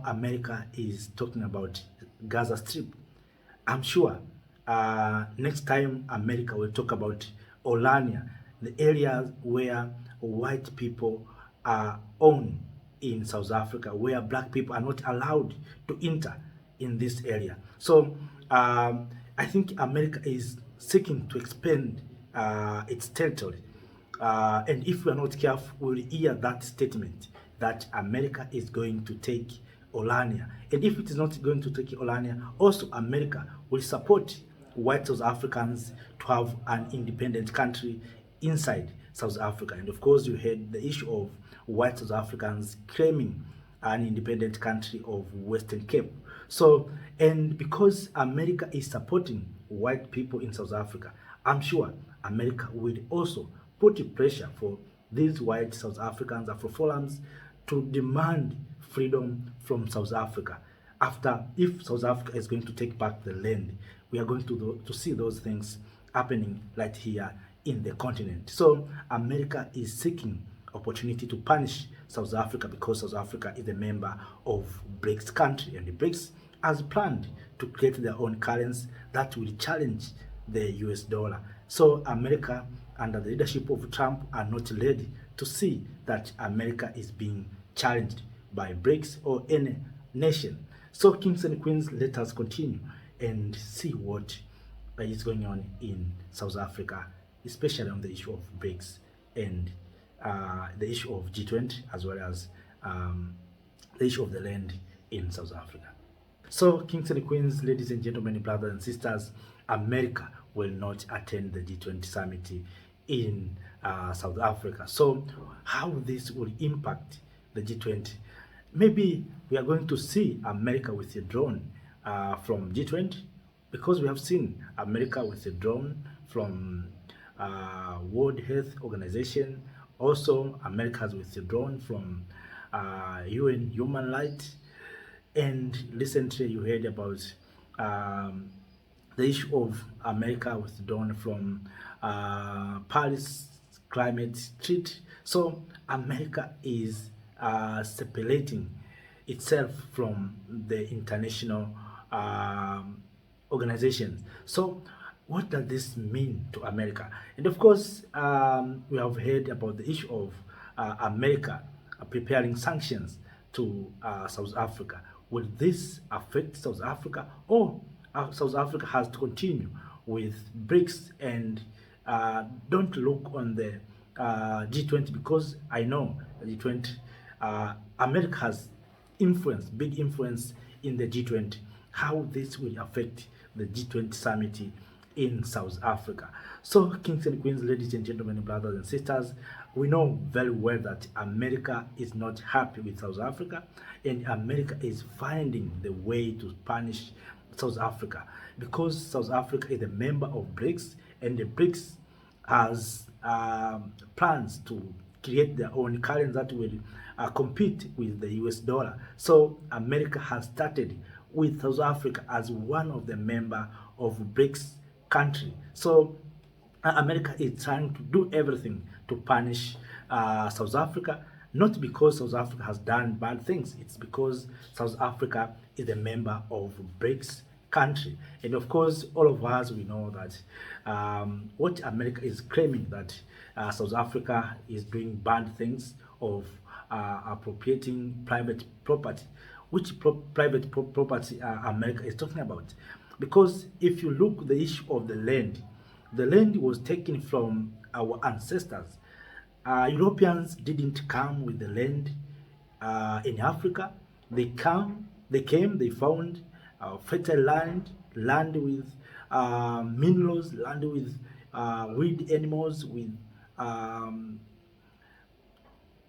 America is talking about Gaza Strip. I'm sure next time America will talk about Orania, the areas where white people are owned in South Africa, where black people are not allowed to enter in this area. So I think America is seeking to expand its territory. And if we are not careful, we'll hear that statement that America is going to take Orania. And if it is not going to take Orania, also America will support white South Africans to have an independent country inside South Africa. And of course, you had the issue of white South Africans claiming an independent country of Western Cape. So, and because America is supporting white people in South Africa, I'm sure America will also put pressure for these white South Africans, Afro-Forums, to demand freedom from South Africa. After, if South Africa is going to take back the land, we are going to see those things happening right here in the continent. So America is seeking opportunity to punish South Africa because South Africa is a member of BRICS country, and the BRICS has planned to create their own currency that will challenge the US dollar. So America, under the leadership of Trump, are not ready to see that America is being challenged by BRICS or any nation. So kings and queens, let us continue and see what is going on in South Africa, especially on the issue of BRICS and the issue of G20, as well as the issue of the land in South Africa. So kings and queens, ladies and gentlemen, brothers and sisters, America will not attend the G20 summit in South Africa. So how this will impact the G20? Maybe we are going to see America withdrawn from G20, because we have seen America withdrawn from World Health Organization. Also, America has withdrawn from UN Human Rights. And recently you heard about the issue of America withdrawn from Paris Climate Treaty. So America is separating itself from the international organizations. So what does this mean to America? And of course, we have heard about the issue of America preparing sanctions to South Africa. Will this affect South Africa, or South Africa has to continue with BRICS and don't look on the G20? Because I know the G20, America has influence, big influence in the G20. How this will affect the G20 summit in South Africa. So kings and queens, ladies and gentlemen, brothers and sisters, we know very well that America is not happy with South Africa, and America is finding the way to punish South Africa, because South Africa is a member of BRICS, and the BRICS has plans to create their own currency that will compete with the US dollar. So America has started with South Africa as one of the member of BRICS country. So America is trying to do everything to punish South Africa, not because South Africa has done bad things. It's because South Africa is a member of BRICS country. And of course, all of us, we know that what America is claiming, that South Africa is doing bad things of appropriating private property. Which private property America is talking about? Because if you look at the issue of the land was taken from our ancestors. Europeans didn't come with the land in Africa. They came, they found fertile land with minerals, land with wild animals, with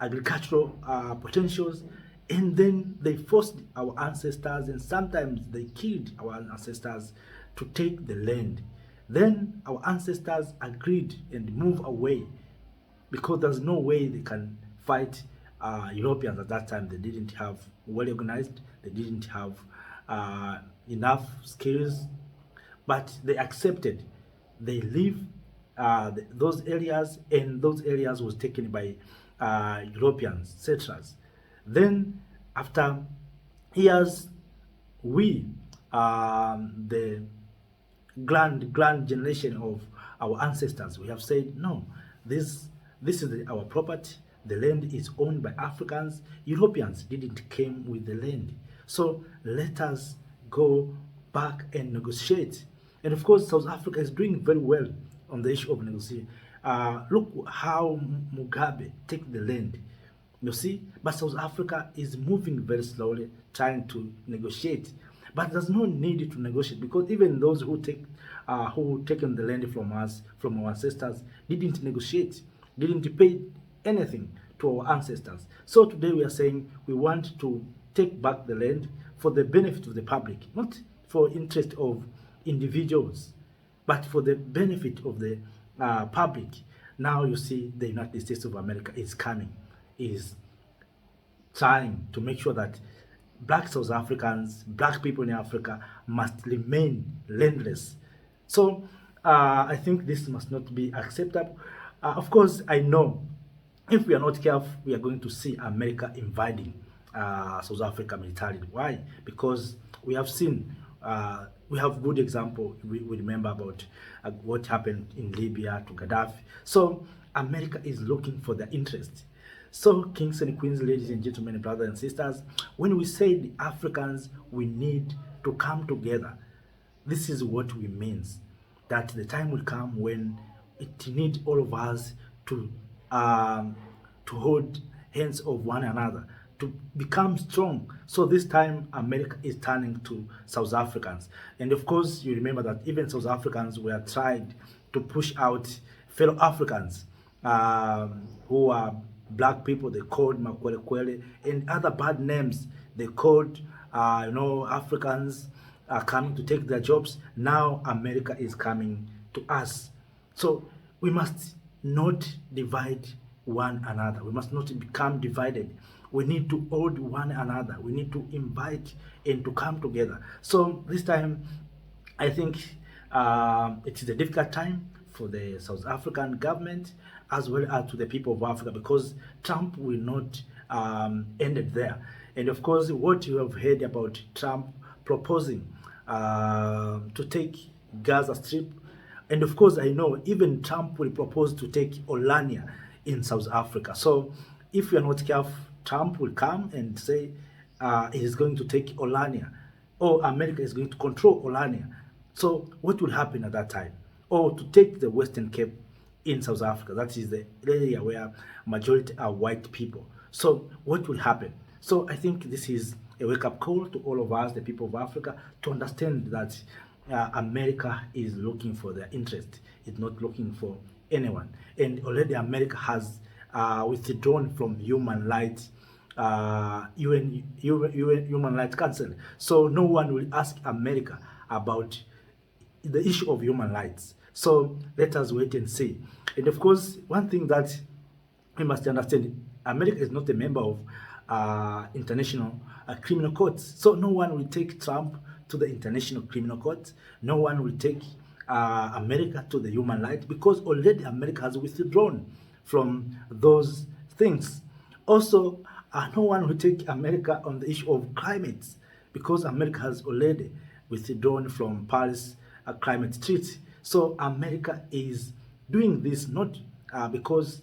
agricultural potentials, and then they forced our ancestors, and sometimes they killed our ancestors to take the land. Then our ancestors agreed and moved away, because there's no way they can fight Europeans at that time. They didn't have well organized, they didn't have enough skills, but they accepted. They leave those areas, and those areas was taken by Europeans, settlers. Then after Here's we, the grand generation of our ancestors, we have said no, this is our property. The land is owned by Africans. Europeans didn't came with the land, so let us go back and negotiate. And of course, South Africa is doing very well on the issue of negotiation. Look how Mugabe take the land, you see, but South Africa is moving very slowly, trying to negotiate. But there's no need to negotiate, because even those who taken the land from us, from our ancestors, didn't negotiate, didn't pay anything to our ancestors. So today we are saying we want to take back the land for the benefit of the public, not for interest of individuals, but for the benefit of the public. Now you see the United States of America is coming, is trying to make sure that black South Africans, black people in Africa must remain landless. So I think this must not be acceptable. Of course, I know if we are not careful, we are going to see America invading South Africa militarily. Why? Because we have seen, we have good example. We remember about what happened in Libya to Gaddafi. So America is looking for their interest. So kings and queens, ladies and gentlemen, brothers and sisters, when we say the Africans, we need to come together. This is what we means, that the time will come when it needs all of us to hold hands of one another, to become strong. So this time America is turning to South Africans. And of course, you remember that even South Africans were tried to push out fellow Africans who are black people. They called Makwele and other bad names. They called, Africans are coming to take their jobs. Now America is coming to us. So we must not divide one another. We must not become divided. We need to hold one another. We need to invite and to come together. So this time, I think it is a difficult time for the South African government as well as to the people of Africa, because Trump will not end it there. And of course, what you have heard about Trump proposing to take Gaza Strip, and of course, I know even Trump will propose to take Olania in South Africa. So if we are not careful, Trump will come and say he is going to take Olania, or America is going to control Olania. So what will happen at that time? Or to take the Western Cape in South Africa, that is the area where majority are white people. So what will happen? So I think this is a wake-up call to all of us, the people of Africa, to understand that America is looking for their interest. It's not looking for anyone. And already America has withdrawn from human rights, Human Rights Council. So no one will ask America about the issue of human rights. So let us wait and see. And of course, one thing that we must understand, America is not a member of international criminal courts. So no one will take Trump to the international criminal court. No one will take America to the human rights, because already America has withdrawn from those things. Also, no one will take America on the issue of climate, because America has already withdrawn from Paris climate treaty. So America is doing this not because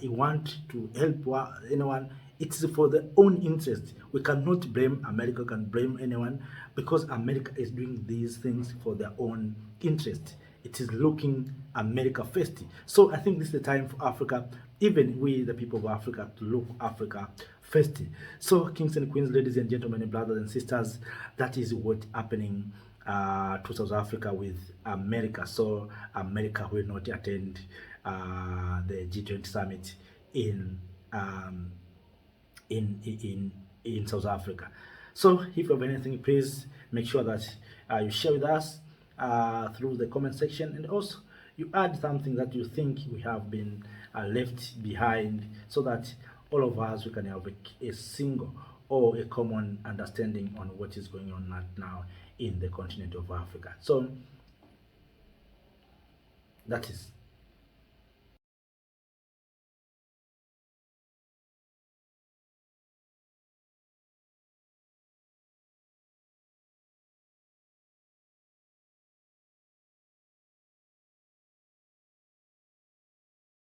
he want to help anyone. It's for their own interest. We cannot blame America, can blame anyone, because America is doing these things for their own interest. It is looking America first. So I think this is the time for Africa, even we, the people of Africa, to look Africa first. So kings and queens, ladies and gentlemen, and brothers and sisters, that is what's happening to South Africa with America. So America will not attend the G20 summit in South Africa. So if you have anything, please make sure that you share with us through the comment section, and also you add something that you think we have been left behind, so that all of us we can have a single or a common understanding on what is going on right now in the continent of Africa. So that is